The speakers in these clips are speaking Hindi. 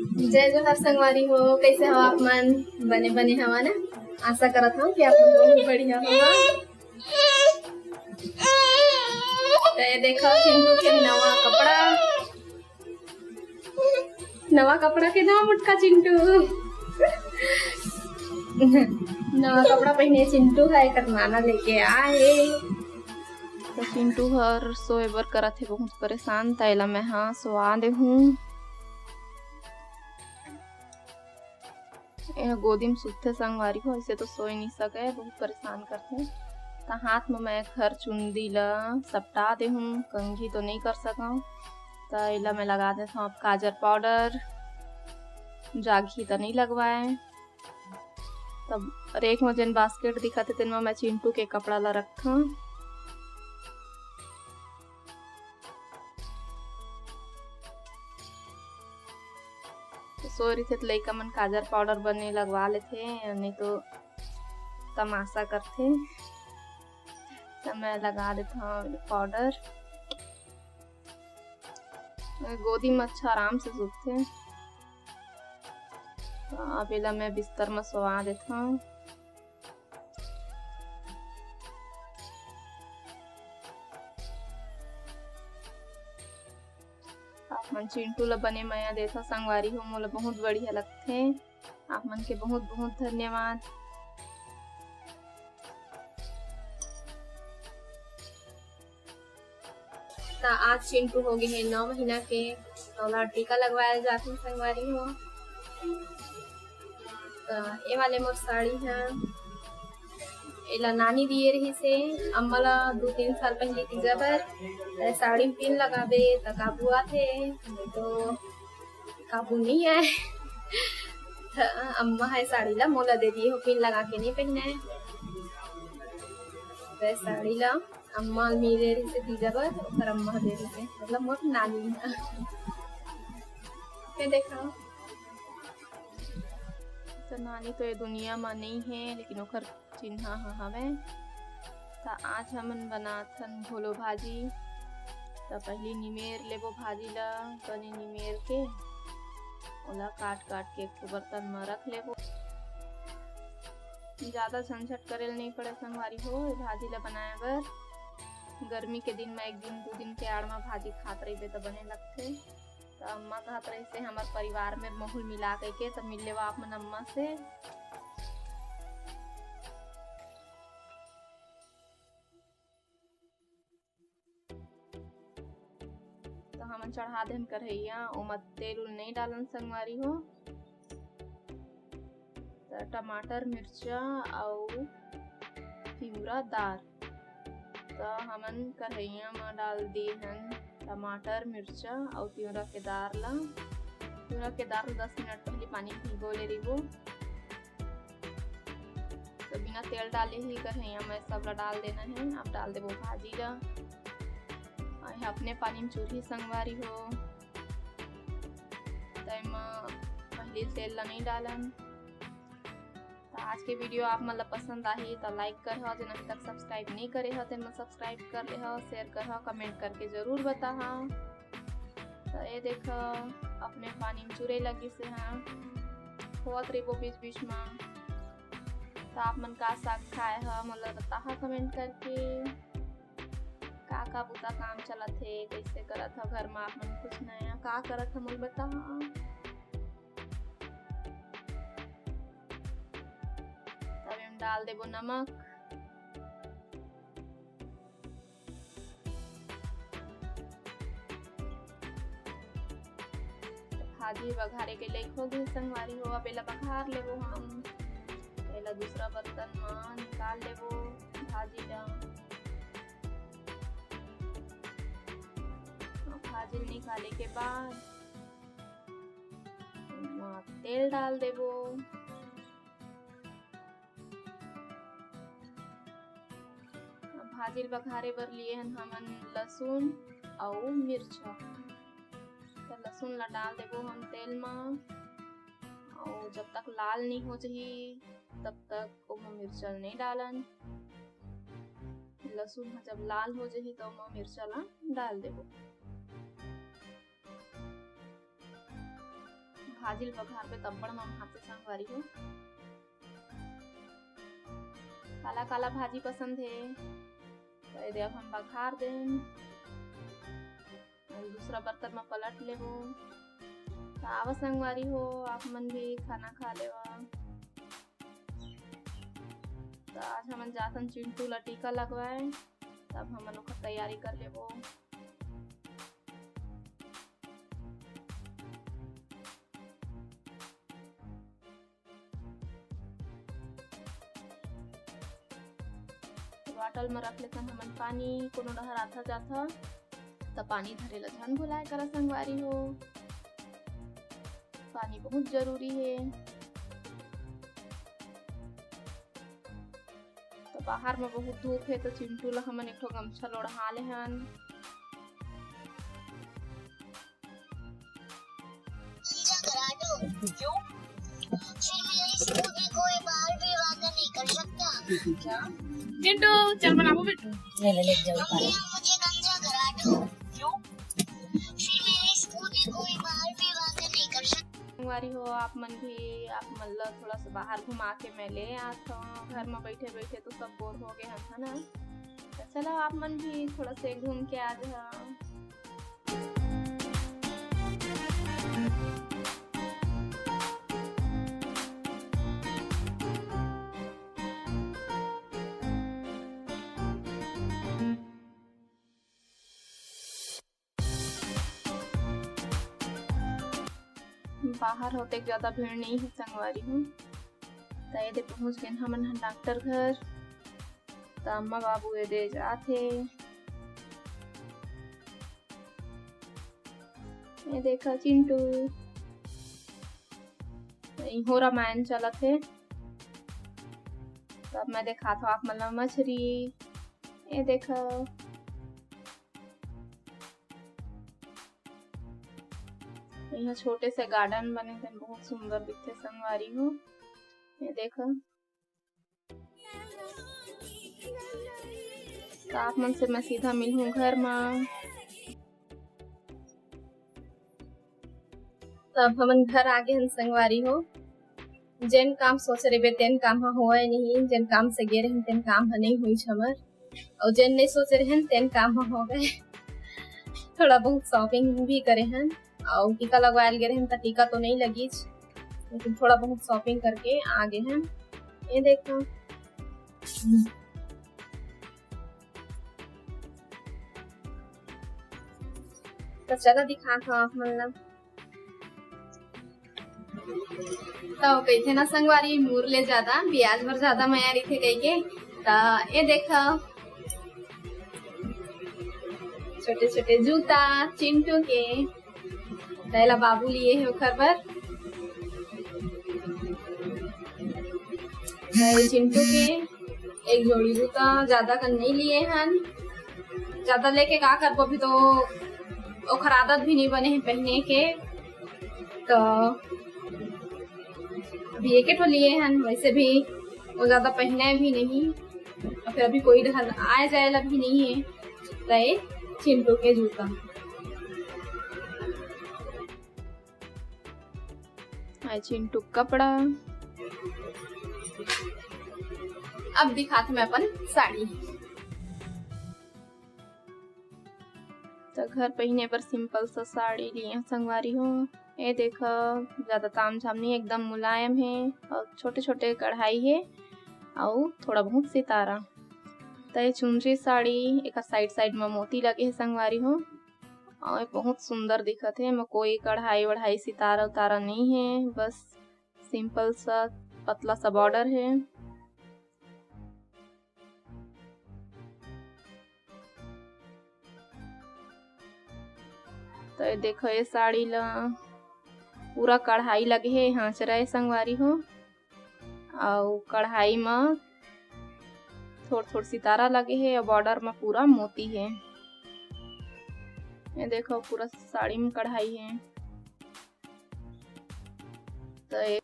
जय जोहार संगवारी हो, कैसे हो आप मन? बने बने हवा ना। आशा करत हूँ कि आप मन बहुत बढ़िया होगा। तो ये देखो चिंटू के नवा कपड़ा के ना मुटका चिंटू नवा कपड़ा पहने चिंटू है करमाना लेके आए। तो चिंटू हर सोए बर करत है बहुत परेशान, तैला मैं हाँ सोआ दे हूँ। गोदी में सुते संगवारी हो, ऐसे तो सोई नहीं सके, बहुत परेशान करते। तो हाथ में मैं घर चुंदी ला सपटा दे हूँ, कंघी तो नहीं कर सका। तो इला मैं लगा देता हूँ काजल पाउडर, जाघी तो नहीं लगवाए। तब रेक में जन बास्केट दिखा थे तेन में मैं चिंटू के कपड़ा ला रखा। तो सो रही थे तो लइका मन काजल पाउडर बने लगवा लेते, नहीं तो तमाशा करते। तो मैं लगा देता हूँ पाउडर। गोदी में अच्छा आराम से सोते। तो अब इला मैं बिस्तर में सोवा देता हूँ। आप मन चिंटू ला बने माया देता संगवारी हो, मोला बहुत बढ़िया लगते। आप मन के बहुत बहुत धन्यवाद। तो आज चिंटू हो गए हैं 9 महीना के, और टीका लगवाया जाते संगवारी हो। तो ये वाले मोर साड़ी है, एला नानी दिए रही से अम्मा ला 2-3 साल पहले तीजा बर साड़ी में पिन लगाबे तो काबू आथे, तो काबू नहीं है। अम्मा है साड़ी ला मोला दे दिए हो, पिन लगा के नहीं पहने। तो साड़ी ला अम्मा मेरे रही से तीजा बर, और अम्मा दे रही से, मतलब मोर नानी है। देखा तो नानी तो ये दुनिया में नहीं है, लेकिन ओकर चिन्हा हवे। तो आज हमन बनाथन घोलो भाजी। तो पहली निमेर लेबो भाजी ला, बने निमेर के ओला काट के एक बर्तन में रख लेबो। ज्यादा झंझट करेल नहीं पड़े संगवारी हो भाजी ला बनाए बर। गर्मी के दिन में 1-2 दिन के आड़ में भाजी खात रही तो बने लगते। तो अम्मा कहत रही से हमारे परिवार में मोहुल मिला के तब मिल लेवा आप मन अम्मा से। तो हमन चढ़ा देन कढ़ैया, ओमा तेल उल नहीं डालन संगवारी हो। तो टमाटर मिर्चा और पिवरा दार, तो हमन कढ़ैया में डाल दिए हन टमाटर मिर्चा और तिवरा के दार ला। तिवरा के दार 10 मिनट पहले पानी भिगो ले रही वो। तो बिना तेल डाले ही कढ़ैया में सब ला डाल देना है। आप डाल देबो भाजी ला, अपने पानी में चूल्ही संगवारी हो। पहले तेल ला नहीं डालन। तो आज के वीडियो आप मतलब पसंद आई तो लाइक कर हो, जिन अभी तक सब्सक्राइब नहीं करे हो तो सब्सक्राइब कर ले हो, शेयर कर हो, कमेंट करके जरूर बता हो। तो ये देखो अपने पानी में चूरे लगी से हाँ होत रही वो बीच बीच में। तो आप मन का साग खाए हो मतलब बता हो कमेंट करके। का बुता काम चलत है, कैसे करत हो घर में आप मन, कुछ नया का करत हो मोल बता हो। डाल देबो नमक, भाजी बघारे के लायक हो गई संगवारी हो। अब एला बघार लेबो हम, एला दूसरा बर्तन में निकाल लेबो भाजी ला। भाजी निकाले के बाद तेल डाल देबो। भाजी बघारे बर लिए हन हमन लहसुन और मिर्चा। तो लहसुन ला डाल देबो हम तेल में, और जब तक लाल नहीं हो जाही तब तक ओमा मिर्चा नहीं डालन। लहसुन जब लाल हो जाही तो ओमा मिर्चा ला डाल देबो। भाजिल बघार पे तब्बड़ में हाथे संगवारी हो। काला काला भाजी पसंद है तो ये अब हम बघार दें। दूसरा बर्तन में पलट ले हो। तो आवा संगवारी हो, आप मन भी खाना खा लेवा। तो आज हमन जातन चिंटू ला टीका लगवाए, तब हमन ओकर तैयारी कर लेबो। बॉटल में रख लेते हमन पानी, कोनो डहर आता जाता तो पानी धरे ला झन भुलाए करा संगवारी हो। पानी बहुत जरूरी है। तो बाहर में बहुत धूप है तो चिंटू ला हमन एक ठो गमछा लोढ़ा ले हन। क्या चिंटू चल बनाओ बेटू, ले ले जाओ पानी। मुझे गंजा करा दो। क्यों? फिर मेरे स्कूल में कोई बाहर भी वादा नहीं कर सकता। संगवारी हो, आप मन ला थोड़ा सा बाहर घुमा के मैं ले आता हूँ। घर में बैठे बैठे तो सब बोर हो गए हैं ना, तो चलो आप मन भी थोड़ा से घूम के आ जाओ। बाहर होते ज्यादा भीड़ नहीं है संगवारी हूँ। तो ये पहुँच गए हमन डॉक्टर घर। तो अम्मा बाबू ये दे जाते। ये देखा चिंटू हो रामायण चला थे। तब मैं देखा था आप मतलब मछली। ये देखो यहाँ छोटे से गार्डन बने थे, बहुत सुंदर दिखते संगवारी हो। ये देखो तो आप मन से मैं सीधा मिलूं घर में। तब हमन घर आगे हम संगवारी हो। जेन काम सोच रहे तेन काम होए नहीं, जेन काम से गे रहे तेन काम नहीं हुई हमर, और जेन नहीं सोच रहे तेन काम हो गए। थोड़ा बहुत शॉपिंग भी करे हैं और टीका लगवाए गए हैं। तो टीका तो नहीं लगी, लेकिन थोड़ा बहुत शॉपिंग करके आ गए हैं। ये देखो तो चला दिखा था आप मतलब। तो कही थे ना संगवारी मूर ले ज्यादा ब्याज भर ज्यादा मैं रही थे कही के। तो ये देखो छोटे छोटे जूता चिंटू के पहला बाबू लिए है घर पर। चिंटू के एक जोड़ी जूता ज्यादा कर नहीं लिए हैं। ज्यादा लेके का करबो, भी तो ओखर आदत भी नहीं बने हैं पहने के। तो अभी एक ठो लिए हैं, वैसे भी वो ज्यादा पहने भी नहीं, और फिर अभी कोई ढल आए जाए भी नहीं है। तो चिंटू के जूता चिंटू कपड़ा। अब दिखाते मैं अपन साड़ी। तो घर पहने पर सिंपल सा साड़ी लिए संगवारी हो। ये देखो ज्यादा ताम झाम नहीं, एकदम मुलायम है और छोटे छोटे कढ़ाई है और थोड़ा बहुत सितारा। तो ये चुनरी साड़ी एक साइड साइड में मोती लगे है संगवारी हो, और बहुत सुंदर दिखत है। में कोई कढ़ाई वढ़ाई सितारा उतारा नहीं है, बस सिंपल सा पतला सा बॉर्डर है। तो ये देखो ये साड़ी ला पूरा कढ़ाई लगे है, हांचरा संगवारी हो, और कढ़ाई में थोड़ थोड़ सितारा लगे है और बॉर्डर में पूरा मोती है। ये देखो पूरा साड़ी में कढ़ाई है। तो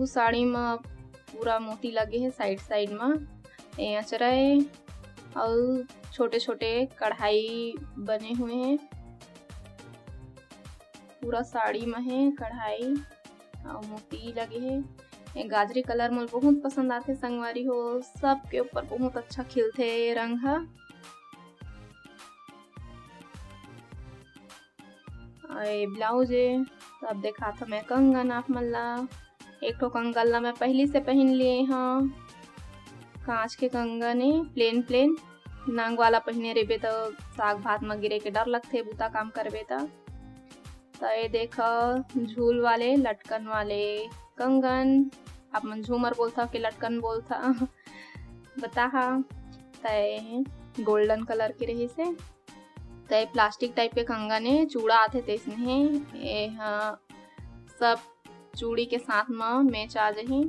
साड़ी में पूरा मोती लगे है साइड साइड में। ये अचरा है और छोटे छोटे कढ़ाई बने हुए हैं। पूरा साड़ी में है कढ़ाई और मोती लगे है। ये गाजरी कलर मोल बहुत पसंद आते संगवारी हो, सबके ऊपर बहुत अच्छा खिलते ये रंग है। ये ब्लाउज है। तो अब देखा था मैं कंगन आप मल्ला एक तो कंगन ला मैं पहली से पहन लिए हाँ। कांच के कंगन है प्लेन प्लेन, नांग वाला पहने रेबे तो साग भात में गिरे के डर लगते बूता काम करबे तो ये देखो झूल वाले लटकन वाले कंगन, आप मन झूमर बोलता कि लटकन बोलता बता तय गोल्डन कलर के रही से। तय प्लास्टिक टाइप के कंगन है, चूड़ा आते तेसने है ये हाँ, सब चूड़ी के साथ में मैच आ जाही।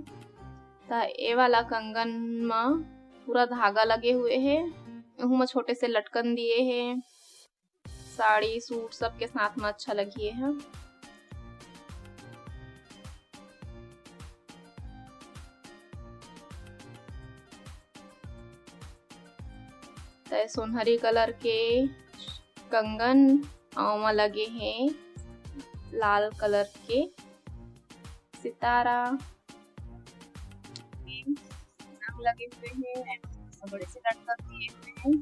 तो ये वाला कंगन में पूरा धागा लगे हुए है, में छोटे से लटकन दिए हैं। साड़ी सूट सब के साथ में अच्छा लगी है। तो सुनहरी कलर के कंगन और लगे हैं लाल कलर के सितारा लगे हुए हैं, बड़े से लटकन दिए हुए हैं।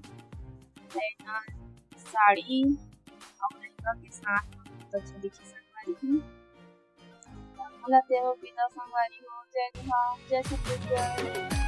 साड़ी और लहंगा के साथ बहुत अच्छा दिखी संगवारी है। संगवारी हो जय जय